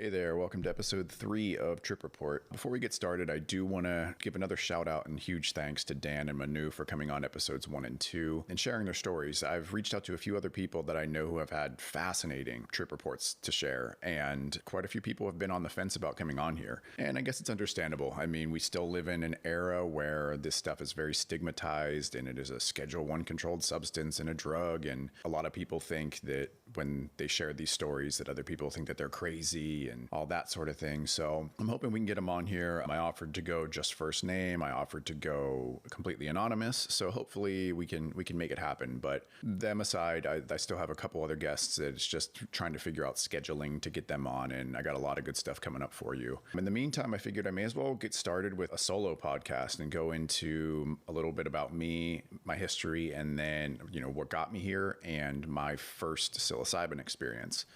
Hey there, welcome to episode 3 of Trip Report. Before we get started, I do want to give another shout out and huge thanks to Dan and Manu for coming on episodes 1 and 2 and sharing their stories. I've reached out to a few other people that I know who have had fascinating trip reports to share, and quite a few people have been on the fence about coming on here. And I guess it's understandable. I mean, we still live in an era where this stuff is very stigmatized and it is a Schedule I controlled substance and a drug, and a lot of people think that when they share these stories that other people think that they're crazy and all that sort of thing. So I'm hoping we can get them on here. I offered to go just first name. I offered to go completely anonymous. So hopefully we can make it happen. But them aside, I still have a couple other guests that it's just trying to figure out scheduling to get them on. And I got a lot of good stuff coming up for you. In the meantime, I figured I may as well get started with a solo podcast and go into a little bit about me, my history, and then, what got me here and my first psilocybin experience.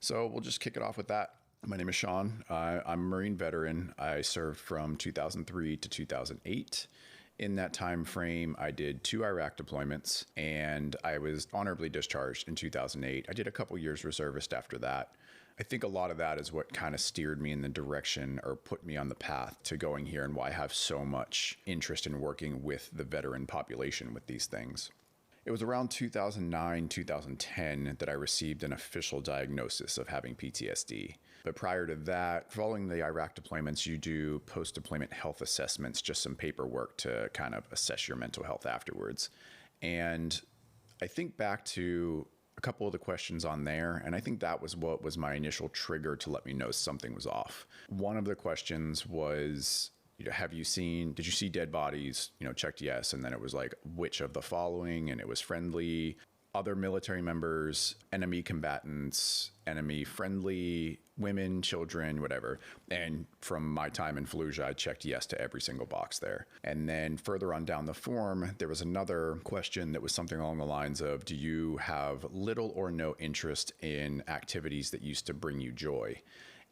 So we'll just kick it off with that. My name is Sean. I'm a Marine veteran. I served from 2003 to 2008. In that time frame, I did 2 Iraq deployments, and I was honorably discharged in 2008. I did a couple years reservist after that. I think a lot of that is what kind of steered me in the direction or put me on the path to going here, and why I have so much interest in working with the veteran population with these things. It was around 2009, 2010 that I received an official diagnosis of having PTSD. But prior to that, following the Iraq deployments, you do post-deployment health assessments, just some paperwork to kind of assess your mental health afterwards. And I think back to a couple of the questions on there, and I think that was what was my initial trigger to let me know something was off. One of the questions was, did you see dead bodies? Checked yes. And then it was like, which of the following? And it was friendly, other military members, enemy combatants, enemy friendly, women, children, whatever. And from my time in Fallujah, I checked yes to every single box there. And then further on down the form, there was another question that was something along the lines of, do you have little or no interest in activities that used to bring you joy?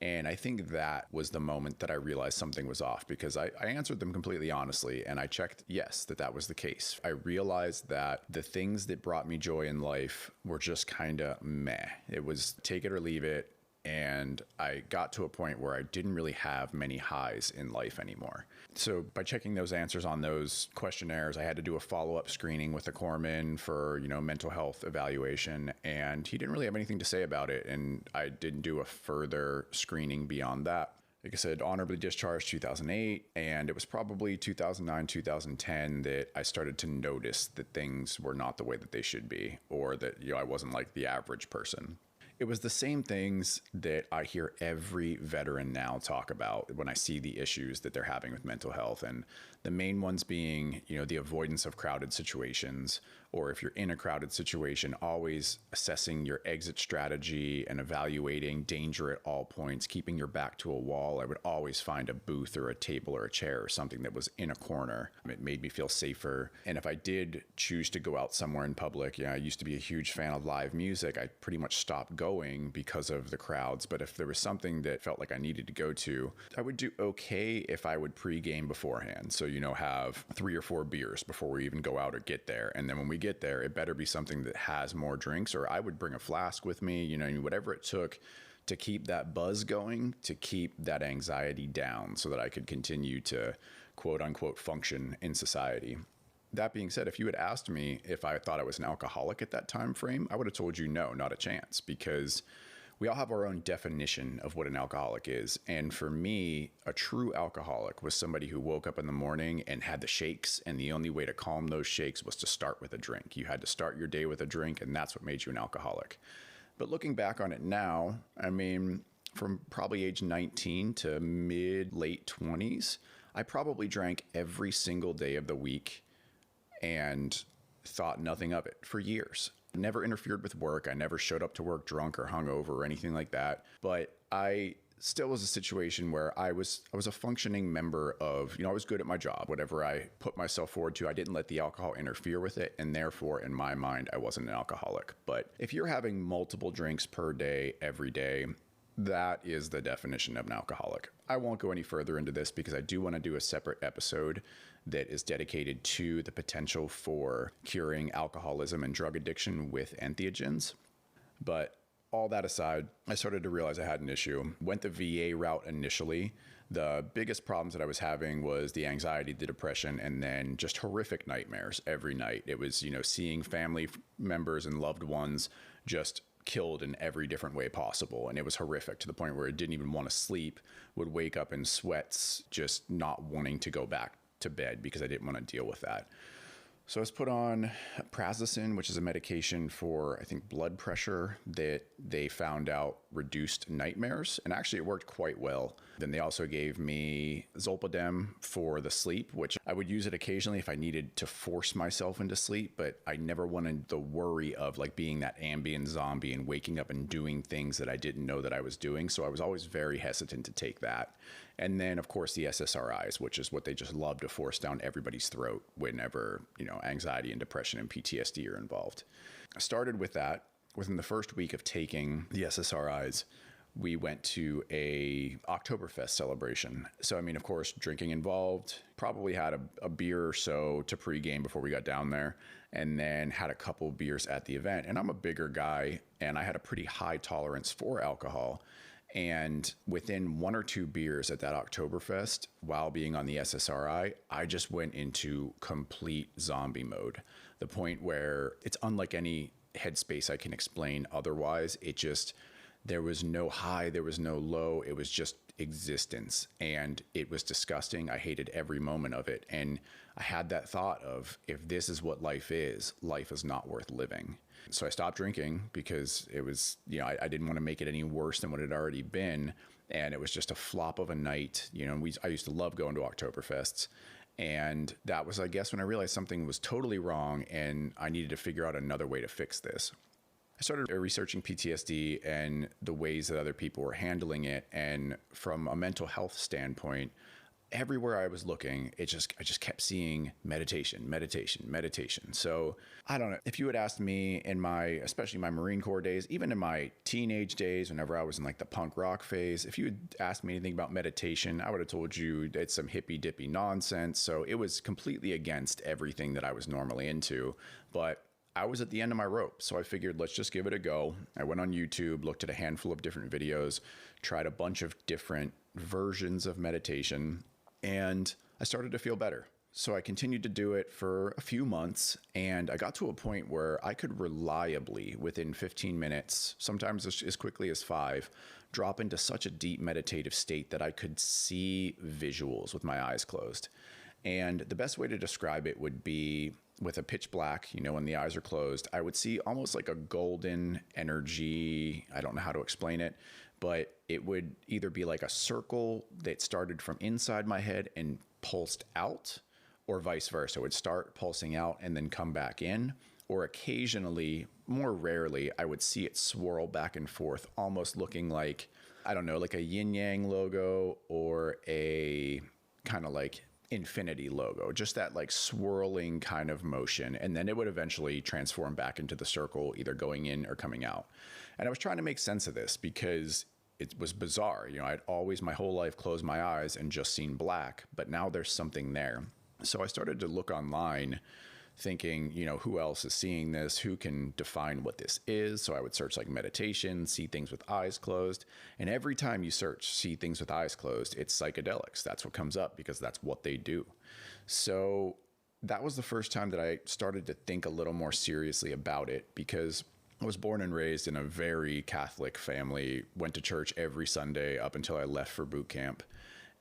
And I think that was the moment that I realized something was off, because I answered them completely honestly, and I checked yes, that was the case. I realized that the things that brought me joy in life were just kind of meh. It was take it or leave it. And I got to a point where I didn't really have many highs in life anymore. So by checking those answers on those questionnaires, I had to do a follow-up screening with the corpsman for, mental health evaluation. And he didn't really have anything to say about it. And I didn't do a further screening beyond that. Like I said, honorably discharged 2008, and it was probably 2009, 2010 that I started to notice that things were not the way that they should be, or that, I wasn't like the average person. It was the same things that I hear every veteran now talk about when I see the issues that they're having with mental health. And the main ones being, the avoidance of crowded situations, or if you're in a crowded situation, always assessing your exit strategy and evaluating danger at all points, keeping your back to a wall. I would always find a booth or a table or a chair or something that was in a corner. It made me feel safer. And if I did choose to go out somewhere in public, I used to be a huge fan of live music. I pretty much stopped going because of the crowds. But if there was something that felt like I needed to go to, I would do okay if I would pregame beforehand. So, have 3 or 4 beers before we even go out or get there. And then when we get there, it better be something that has more drinks, or I would bring a flask with me, whatever it took to keep that buzz going, to keep that anxiety down so that I could continue to quote unquote function in society. That being said, if you had asked me if I thought I was an alcoholic at that time frame, I would have told you no, not a chance, because we all have our own definition of what an alcoholic is. And for me, a true alcoholic was somebody who woke up in the morning and had the shakes, and the only way to calm those shakes was to start with a drink. You had to start your day with a drink, and that's what made you an alcoholic. But looking back on it now, from probably age 19 to late 20s, I probably drank every single day of the week and thought nothing of it for years. Never interfered with work. I never showed up to work drunk or hungover or anything like that. But I still was a situation where I was a functioning member of, I was good at my job. Whatever I put myself forward to, I didn't let the alcohol interfere with it. And therefore, in my mind, I wasn't an alcoholic. But if you're having multiple drinks per day, every day, that is the definition of an alcoholic. I won't go any further into this because I do want to do a separate episode that is dedicated to the potential for curing alcoholism and drug addiction with entheogens. But all that aside, I started to realize I had an issue. Went the VA route initially. The biggest problems that I was having was the anxiety, the depression, and then just horrific nightmares every night. It was, seeing family members and loved ones just killed in every different way possible. And it was horrific to the point where I didn't even want to sleep, would wake up in sweats, just not wanting to go back to bed because I didn't want to deal with that. So I was put on prazosin, which is a medication for, I think, blood pressure that they found out reduced nightmares. And actually, it worked quite well. Then they also gave me zolpidem for the sleep, which I would use it occasionally if I needed to force myself into sleep. But I never wanted the worry of like being that ambient zombie and waking up and doing things that I didn't know that I was doing. So I was always very hesitant to take that. And then, of course, the SSRIs, which is what they just love to force down everybody's throat whenever, anxiety and depression and PTSD are involved. I started with that. Within the first week of taking the SSRIs, we went to a Oktoberfest celebration. So, of course, drinking involved, probably had a beer or so to pregame before we got down there, and then had a couple beers at the event. And I'm a bigger guy, and I had a pretty high tolerance for alcohol. And within one or two beers at that Oktoberfest, while being on the SSRI, I just went into complete zombie mode. The point where it's unlike any headspace I can explain otherwise. There was no high, there was no low. It was just existence. And it was disgusting. I hated every moment of it. And I had that thought of, if this is what life is not worth living. So I stopped drinking because it was, I didn't want to make it any worse than what it had already been. And it was just a flop of a night. I used to love going to Oktoberfests. And that was, I guess, when I realized something was totally wrong and I needed to figure out another way to fix this. I started researching PTSD and the ways that other people were handling it. And from a mental health standpoint, everywhere I was looking, I just kept seeing meditation. So I don't know. If you had asked me in especially my Marine Corps days, even in my teenage days, whenever I was in like the punk rock phase, if you had asked me anything about meditation, I would have told you it's some hippy dippy nonsense. So it was completely against everything that I was normally into. But I was at the end of my rope. So I figured, let's just give it a go. I went on YouTube, looked at a handful of different videos, tried a bunch of different versions of meditation, and I started to feel better. So I continued to do it for a few months, and I got to a point where I could reliably, within 15 minutes, sometimes as quickly as 5, drop into such a deep meditative state that I could see visuals with my eyes closed. And the best way to describe it would be with a pitch black, when the eyes are closed, I would see almost like a golden energy. I don't know how to explain it, but it would either be like a circle that started from inside my head and pulsed out, or vice versa. It would start pulsing out and then come back in, or occasionally, more rarely, I would see it swirl back and forth, almost looking like, I don't know, like a yin yang logo or a kind of like infinity logo, just that like swirling kind of motion. And then it would eventually transform back into the circle, either going in or coming out. And I was trying to make sense of this because it was bizarre. I'd always my whole life closed my eyes and just seen black, but now there's something there. So I started to look online thinking, who else is seeing this? Who can define what this is? So I would search like meditation, see things with eyes closed. And every time you search, see things with eyes closed, it's psychedelics. That's what comes up because that's what they do. So that was the first time that I started to think a little more seriously about it, because I was born and raised in a very Catholic family, went to church every Sunday up until I left for boot camp.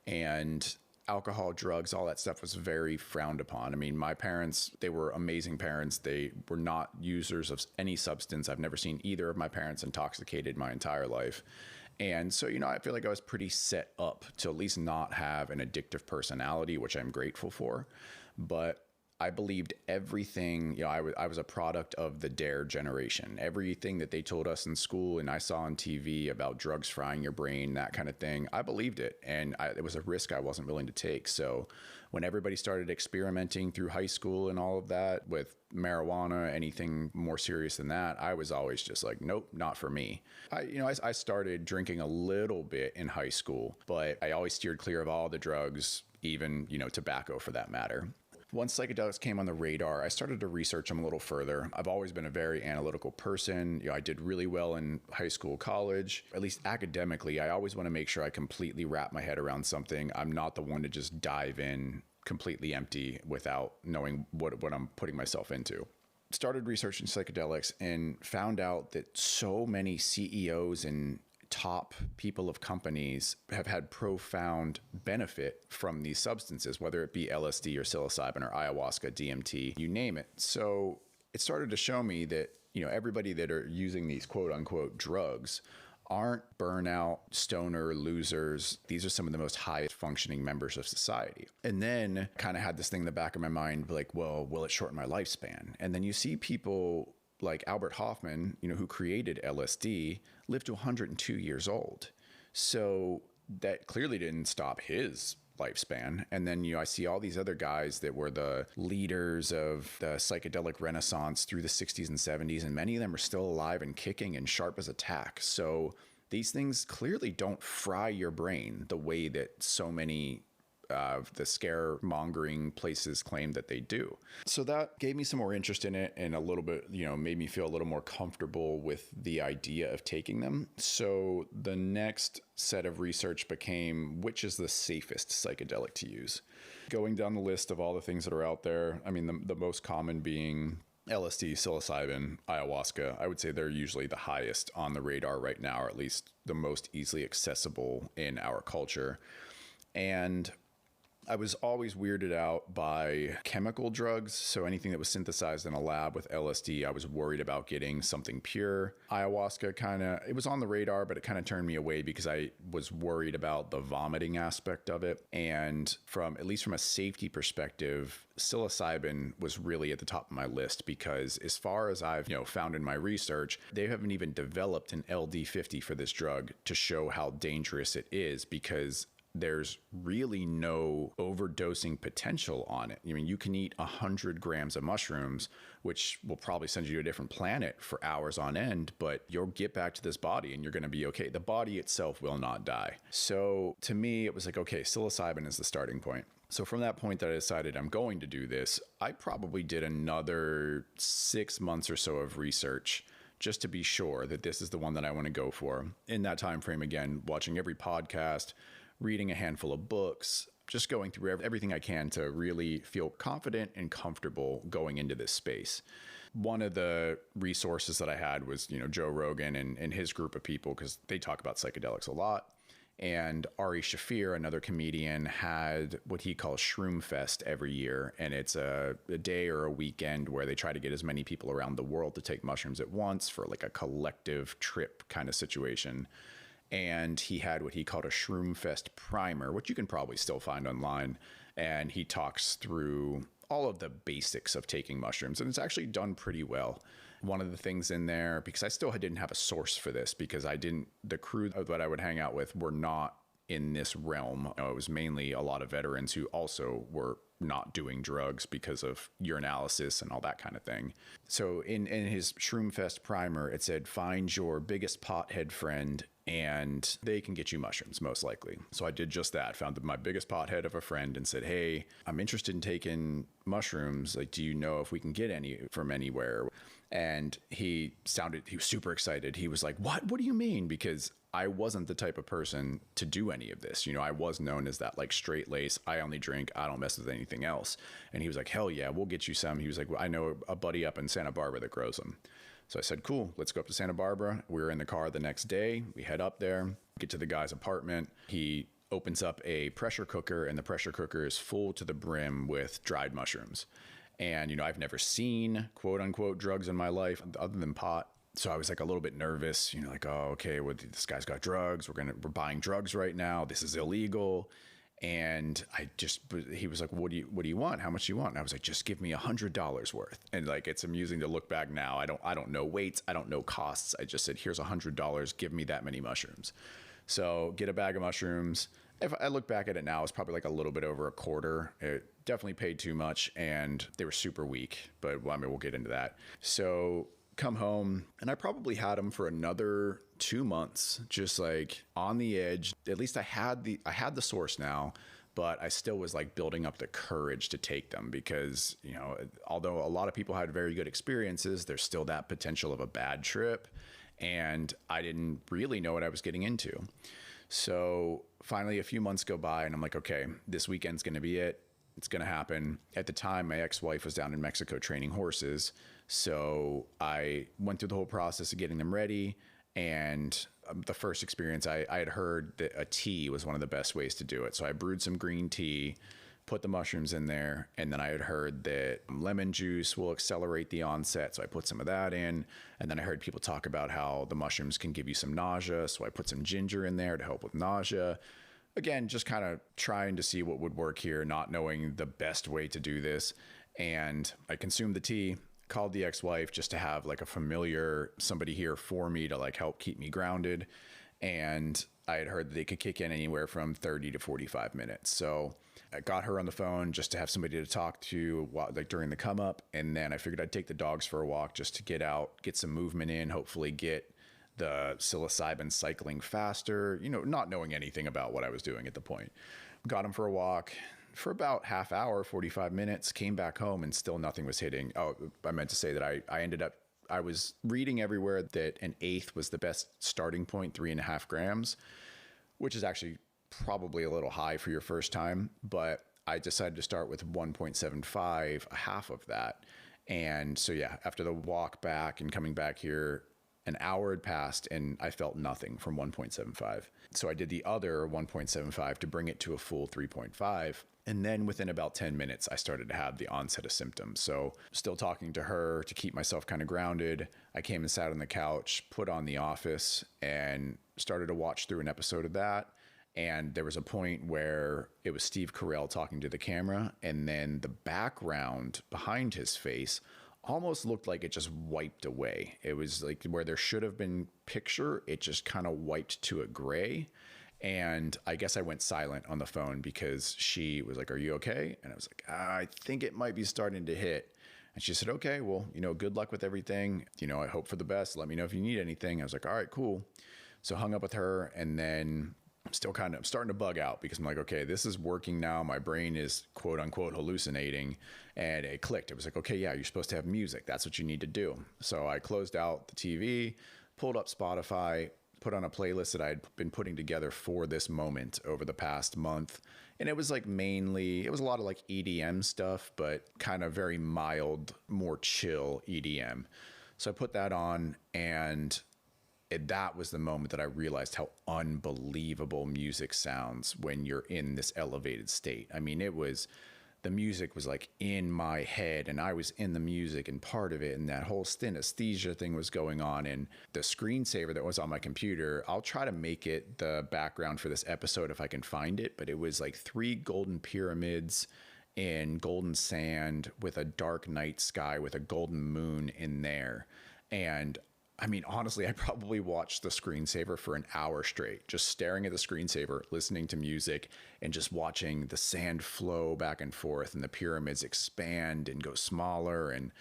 And alcohol, drugs, all that stuff was very frowned upon. My parents, they were amazing parents. They were not users of any substance. I've never seen either of my parents intoxicated my entire life. And so, I feel like I was pretty set up to at least not have an addictive personality, which I'm grateful for. But I believed everything. I was a product of the DARE generation. Everything that they told us in school and I saw on TV about drugs frying your brain, that kind of thing, I believed it. And it was a risk I wasn't willing to take. So when everybody started experimenting through high school and all of that with marijuana, anything more serious than that, I was always just like, nope, not for me. I started drinking a little bit in high school, but I always steered clear of all the drugs, even, tobacco for that matter. once psychedelics came on the radar, I started to research them a little further. I've always been a very analytical person. I did really well in high school, college, at least academically. I always want to make sure I completely wrap my head around something. I'm not the one to just dive in completely empty without knowing what I'm putting myself into. Started researching psychedelics and found out that so many CEOs and top people of companies have had profound benefit from these substances, whether it be LSD or psilocybin or ayahuasca, DMT, you name it. So it started to show me that, everybody that are using these quote unquote drugs aren't burnout, stoner, losers. These are some of the most highest functioning members of society. And then kind of had this thing in the back of my mind, like, well, will it shorten my lifespan? And then you see people like Albert Hoffman, who created LSD, lived to 102 years old. So that clearly didn't stop his lifespan. And then, I see all these other guys that were the leaders of the psychedelic renaissance through the 60s and 70s, and many of them are still alive and kicking and sharp as a tack. So these things clearly don't fry your brain the way that so many the scaremongering places claim that they do. So that gave me some more interest in it, and a little bit, made me feel a little more comfortable with the idea of taking them. So the next set of research became, which is the safest psychedelic to use? Going down the list of all the things that are out there, I mean, the most common being LSD, psilocybin, ayahuasca. I would say they're usually the highest on the radar right now, or at least the most easily accessible in our culture. And I was always weirded out by chemical drugs. So anything that was synthesized in a lab with LSD, I was worried about getting something pure. Ayahuasca it was on the radar, but it kind of turned me away because I was worried about the vomiting aspect of it. And at least from a safety perspective, psilocybin was really at the top of my list, because as far as I've found in my research, they haven't even developed an LD50 for this drug to show how dangerous it is, because there's really no overdosing potential on it. I mean, you can eat 100 grams of mushrooms, which will probably send you to a different planet for hours on end, but you'll get back to this body and you're going to be okay. The body itself will not die. So to me, it was like, okay, psilocybin is the starting point. So from that point that I decided I'm going to do this, I probably did another 6 months or so of research just to be sure that this is the one that I want to go for. In that time frame, again, watching every podcast, reading a handful of books, just going through everything I can to really feel confident and comfortable going into this space. One of the resources that I had was, Joe Rogan and his group of people, because they talk about psychedelics a lot. And Ari Shaffir, another comedian, had what he calls Shroom Fest every year. And it's a day or a weekend where they try to get as many people around the world to take mushrooms at once for like a collective trip kind of situation. And he had what he called a Shroom Fest primer, which you can probably still find online. And he talks through all of the basics of taking mushrooms. And it's actually done pretty well. One of the things in there, because I still didn't have a source for this, because the crew that I would hang out with were not in this realm. It was mainly a lot of veterans who also were not doing drugs because of urinalysis and all that kind of thing. So in his Shroom Fest primer, it said, find your biggest pothead friend and they can get you mushrooms, most likely. So I did just that, found my biggest pothead of a friend and said, hey, I'm interested in taking mushrooms. Like, do you know if we can get any from anywhere? And he was super excited. He was like, what do you mean? Because I wasn't the type of person to do any of this. I was known as that like straight lace. I only drink. I don't mess with anything else. And he was like, hell yeah, we'll get you some. He was like, well, I know a buddy up in Santa Barbara that grows them. So I said, cool, let's go up to Santa Barbara. We were in the car the next day. We head up there, get to the guy's apartment. He opens up a pressure cooker, and the pressure cooker is full to the brim with dried mushrooms. And, I've never seen quote unquote drugs in my life other than pot. So I was like a little bit nervous, like, oh, okay, well, this guy's got drugs. We're buying drugs right now. This is illegal. And he was like, what do you want? How much do you want? And I was like, just give me $100 worth. And like, it's amusing to look back now. I don't know weights. I don't know costs. I just said, here's $100. Give me that many mushrooms. So get a bag of mushrooms. If I look back at it now, it's probably like a little bit over a quarter. It definitely paid too much and they were super weak, but we'll get into that. So come home, and I probably had them for another 2 months, just like on the edge. At least I had the source now, but I still was like building up the courage to take them because, you know, although a lot of people had very good experiences, there's still that potential of a bad trip. And I didn't really know what I was getting into. So finally, a few months go by and I'm like, okay, this weekend's going to be it. It's going to happen. At the time, my ex-wife was down in Mexico training horses. So I went through the whole process of getting them ready. And the first experience, I had heard that a tea was one of the best ways to do it. So I brewed some green tea, put the mushrooms in there, and then I had heard that lemon juice will accelerate the onset. So I put some of that in. And then I heard people talk about how the mushrooms can give you some nausea. So I put some ginger in there to help with nausea. Again, just kind of trying to see what would work here, not knowing the best way to do this. And I consumed the tea, called the ex-wife just to have like a familiar somebody here for me to like help keep me grounded. And I had heard that they could kick in anywhere from 30 to 45 minutes. So I got her on the phone just to have somebody to talk to while, like during the come up. And then I figured I'd take the dogs for a walk just to get out, get some movement in, hopefully get the psilocybin cycling faster, you know, not knowing anything about what I was doing at the point. Got them for a walk for about half hour, 45 minutes, came back home and still nothing was hitting. Oh, I meant to say that I was reading everywhere that an eighth was the best starting point, 3.5 grams, which is actually probably a little high for your first time. But I decided to start with 1.75, a half of that. And so, yeah, after the walk back and coming back here, an hour had passed and I felt nothing from 1.75. So I did the other 1.75 to bring it to a full 3.5. And then within about 10 minutes, I started to have the onset of symptoms. So still talking to her to keep myself kind of grounded. I came and sat on the couch, put on The Office, and started to watch through an episode of that. And there was a point where it was Steve Carell talking to the camera, and then the background behind his face almost looked like it just wiped away. It was like where there should have been picture, it just kind of wiped to a gray. And I guess I went silent on the phone because she was like, "Are you okay?" And I was like, "I think it might be starting to hit." And she said, "Okay, well, you know, good luck with everything. You know, I hope for the best. Let me know if you need anything." I was like, "All right, cool." So hung up with her, and then I'm still kind of starting to bug out because I'm like, okay, this is working now. My brain is quote unquote hallucinating, and it clicked. It was like, okay, yeah, you're supposed to have music. That's what you need to do. So I closed out the TV, pulled up Spotify, put on a playlist that I'd been putting together for this moment over the past month. And it was like it was a lot of like EDM stuff, but kind of very mild, more chill EDM. So I put that on, and that was the moment that I realized how unbelievable music sounds when you're in this elevated state. I mean, the music was like in my head and I was in the music and part of it. And that whole synesthesia thing was going on. And the screensaver that was on my computer, I'll try to make it the background for this episode if I can find it. But it was like 3 golden pyramids in golden sand with a dark night sky with a golden moon in there. And I mean, honestly, I probably watched the screensaver for an hour straight, just staring at the screensaver, listening to music, and just watching the sand flow back and forth and the pyramids expand and go smaller and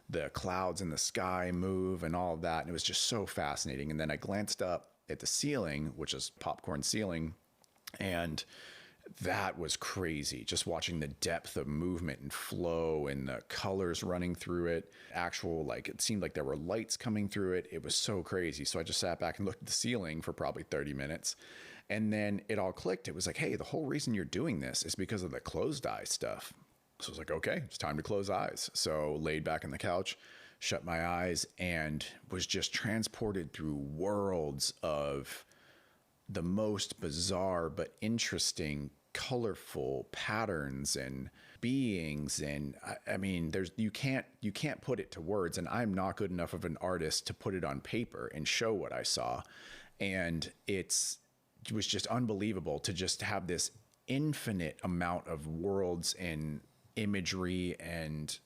the clouds in the sky move and all of that. And it was just so fascinating. And then I glanced up at the ceiling, which is popcorn ceiling, and that was crazy. Just watching the depth of movement and flow and the colors running through it. It seemed like there were lights coming through it. It was so crazy. So I just sat back and looked at the ceiling for probably 30 minutes. And then it all clicked. It was like, hey, the whole reason you're doing this is because of the closed eye stuff. So I was like, okay, it's time to close eyes. So laid back on the couch, shut my eyes, and was just transported through worlds of the most bizarre but interesting, colorful patterns and beings. And I mean, you can't put it to words, and I'm not good enough of an artist to put it on paper and show what I saw. And it was just unbelievable to just have this infinite amount of worlds and imagery and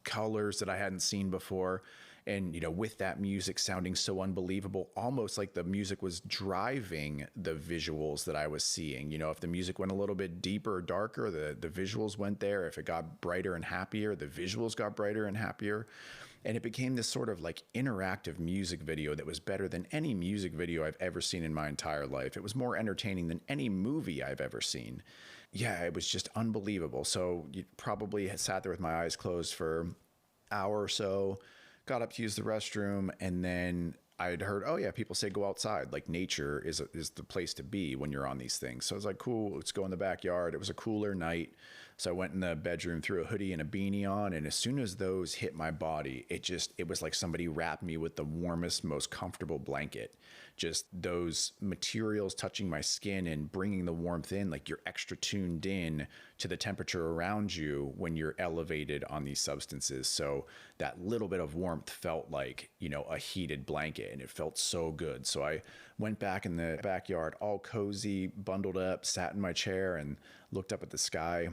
colors that I hadn't seen before. And, you know, with that music sounding so unbelievable, almost like the music was driving the visuals that I was seeing. You know, if the music went a little bit deeper or darker, the visuals went there. If it got brighter and happier, the visuals got brighter and happier. And it became this sort of like interactive music video that was better than any music video I've ever seen in my entire life. It was more entertaining than any movie I've ever seen. Yeah, it was just unbelievable. So you probably had sat there with my eyes closed for an hour or so, got up to use the restroom, and then I'd heard, oh yeah, people say go outside. Like nature is the place to be when you're on these things. So I was like, cool, let's go in the backyard. It was a cooler night. So I went in the bedroom, threw a hoodie and a beanie on. And as soon as those hit my body, it was like somebody wrapped me with the warmest, most comfortable blanket. Just those materials touching my skin and bringing the warmth in, like you're extra tuned in to the temperature around you when you're elevated on these substances. So that little bit of warmth felt like, a heated blanket, and it felt so good. So I went back in the backyard, all cozy, bundled up, sat in my chair and looked up at the sky.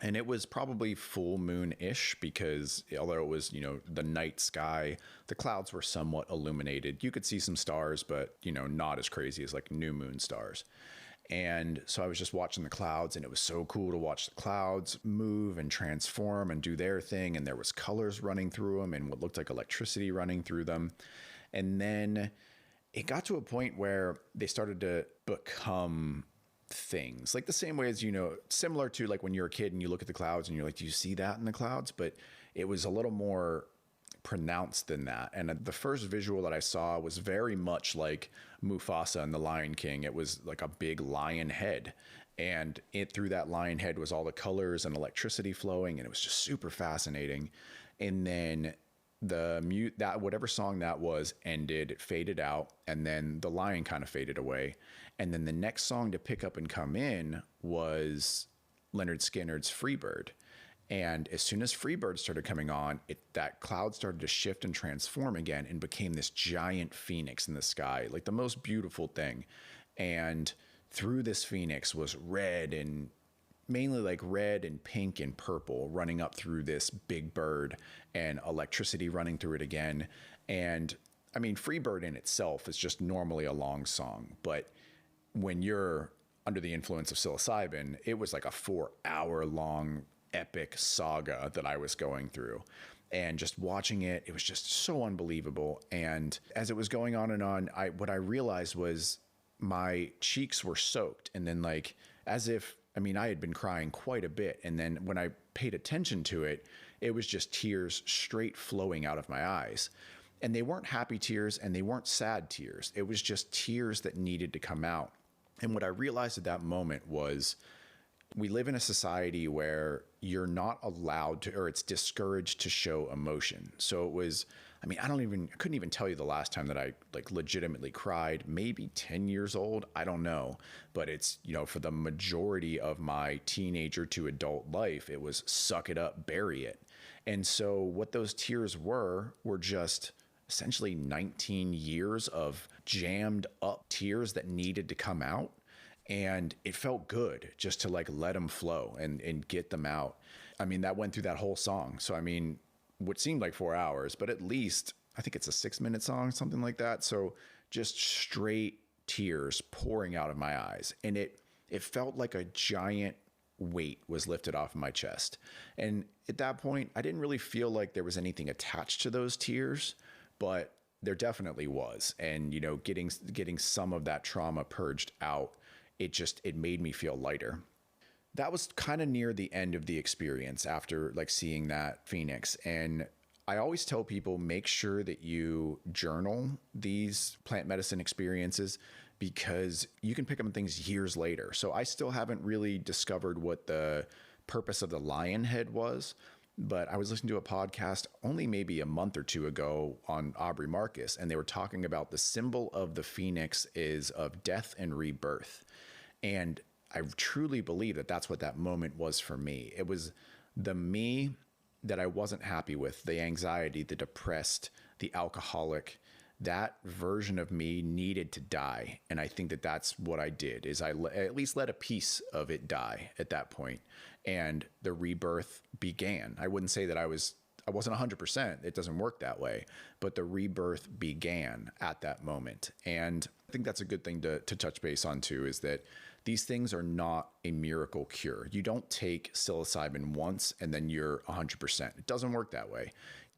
And it was probably full moon-ish because although it was, the night sky, the clouds were somewhat illuminated. You could see some stars, but, not as crazy as like new moon stars. And so I was just watching the clouds, and it was so cool to watch the clouds move and transform and do their thing. And there was colors running through them and what looked like electricity running through them. And then it got to a point where they started to become things, like the same way as, similar to like when you're a kid and you look at the clouds and you're like, do you see that in the clouds? But it was a little more pronounced than that. And the first visual that I saw was very much like Mufasa in The Lion King. It was like a big lion head, and through that lion head was all the colors and electricity flowing, and it was just super fascinating. And then that whatever song that was ended, it faded out, and then the lion kind of faded away. And then the next song to pick up and come in was Leonard Skinner's Freebird. And as soon as Freebird started coming on, that cloud started to shift and transform again and became this giant phoenix in the sky, like the most beautiful thing. And through this phoenix was mainly like red and pink and purple running up through this big bird, and electricity running through it again. And I mean, Freebird in itself is just normally a long song, but when you're under the influence of psilocybin, it was like a 4-hour long epic saga that I was going through. And just watching it was just so unbelievable. And as it was going on and on, what I realized was my cheeks were soaked. And then like, I had been crying quite a bit. And then when I paid attention to it, it was just tears straight flowing out of my eyes. And they weren't happy tears and they weren't sad tears. It was just tears that needed to come out. And what I realized at that moment was we live in a society where you're not allowed to, or it's discouraged to show emotion. So it was, I couldn't even tell you the last time that I like legitimately cried, maybe 10 years old. I don't know. But it's, for the majority of my teenager to adult life, it was suck it up, bury it. And so what those tears were just essentially 19 years of jammed up tears that needed to come out. And it felt good just to like let them flow and get them out. I mean, that went through that whole song. So, what seemed like 4 hours, but at least I think it's a 6-minute song, something like that. So just straight tears pouring out of my eyes. And it felt like a giant weight was lifted off of my chest. And at that point, I didn't really feel like there was anything attached to those tears, but there definitely was. And, getting some of that trauma purged out, it made me feel lighter. That was kind of near the end of the experience after like seeing that phoenix. And I always tell people, make sure that you journal these plant medicine experiences, because you can pick up on things years later. So I still haven't really discovered what the purpose of the lion head was, but I was listening to a podcast only maybe a month or two ago on Aubrey Marcus, and they were talking about the symbol of the phoenix is of death and rebirth. And I truly believe that that's what that moment was for me. It was the me that I wasn't happy with, the anxiety, the depressed, the alcoholic. That version of me needed to die. And I think that that's what I did, is I at least let a piece of it die at that point. And the rebirth began. I wouldn't say that I wasn't 100%. It doesn't work that way. But the rebirth began at that moment. And I think that's a good thing to touch base on too, is that these things are not a miracle cure. You don't take psilocybin once and then you're 100%. It doesn't work that way.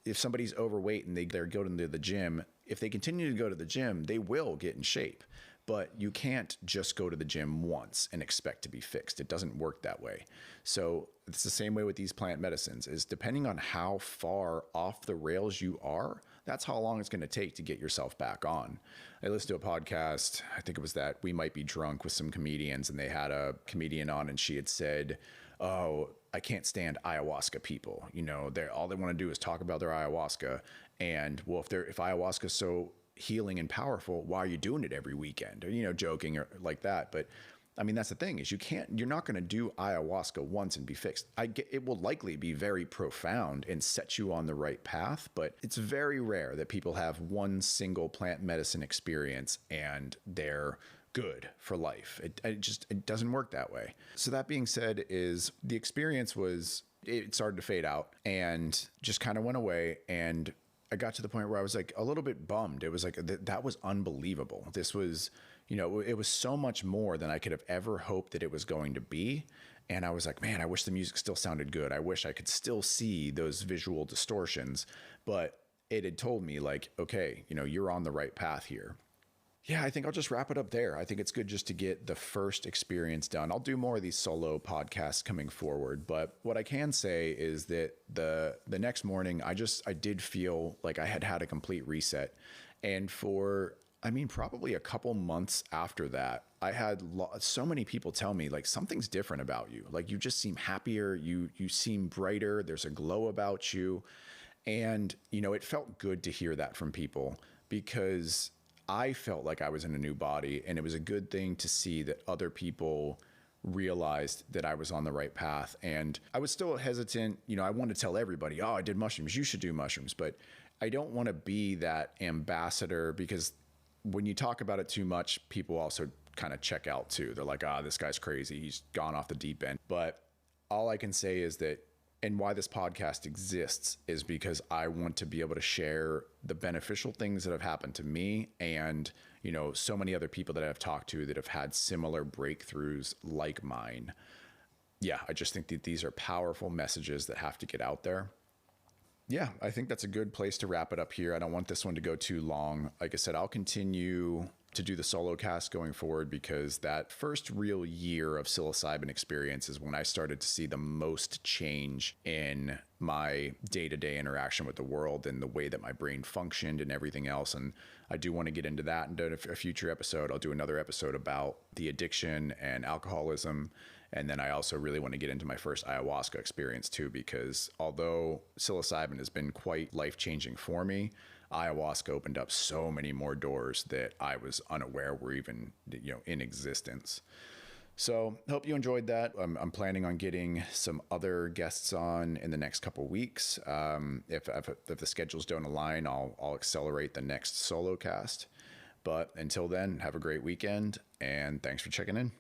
if somebody's overweight and they're going to the gym, if they continue to go to the gym, they will get in shape. But you can't just go to the gym once and expect to be fixed. It doesn't work that way. So it's the same way with these plant medicines, is depending on how far off the rails you are, that's how long it's going to take to get yourself back on. I listened to a podcast, I think it was that We Might Be Drunk, with some comedians, and they had a comedian on, and she had said, oh, I can't stand ayahuasca people. You know, all they want to do is talk about their ayahuasca. And well, if ayahuasca is so healing and powerful, why are you doing it every weekend? Or, you know, joking or like that. But I mean, that's the thing, is you're not going to do ayahuasca once and be fixed. It will likely be very profound and set you on the right path, but it's very rare that people have one single plant medicine experience and they're good for life. It doesn't work that way. So that being said, is the experience it started to fade out and just kind of went away. And I got to the point where I was like a little bit bummed. It was like, that was unbelievable. This was, you know, it was so much more than I could have ever hoped that it was going to be. And I was like, man, I wish the music still sounded good. I wish I could still see those visual distortions, but it had told me like, okay, you know, you're on the right path here. Yeah, I think I'll just wrap it up there. I think it's good just to get the first experience done. I'll do more of these solo podcasts coming forward, but what I can say is that the next morning, I did feel like I had a complete reset. And probably a couple months after that, I had so many people tell me like, something's different about you. Like, you just seem happier. You seem brighter. There's a glow about you. And, you know, it felt good to hear that from people, because I felt like I was in a new body, and it was a good thing to see that other people realized that I was on the right path. And I was still hesitant. You know, I wanted to tell everybody, oh, I did mushrooms, you should do mushrooms. But I don't want to be that ambassador, because when you talk about it too much, people also kind of check out too. They're like, this guy's crazy. He's gone off the deep end. But all I can say is that, and why this podcast exists, is because I want to be able to share the beneficial things that have happened to me, and, you know, so many other people that I've talked to that have had similar breakthroughs like mine. Yeah, I just think that these are powerful messages that have to get out there. Yeah, I think that's a good place to wrap it up here. I don't want this one to go too long. Like I said, I'll continue to do the Solocast going forward, because that first real year of psilocybin experience is when I started to see the most change in my day-to-day interaction with the world and the way that my brain functioned and everything else. And I do want to get into that in a future episode. I'll do another episode about the addiction and alcoholism. And then I also really want to get into my first ayahuasca experience too, because although psilocybin has been quite life-changing for me, ayahuasca opened up so many more doors that I was unaware were even, you know, in existence. So hope you enjoyed that. I'm planning on getting some other guests on in the next couple weeks. If the schedules don't align, I'll accelerate the next solo cast. But until then, have a great weekend, and thanks for checking in.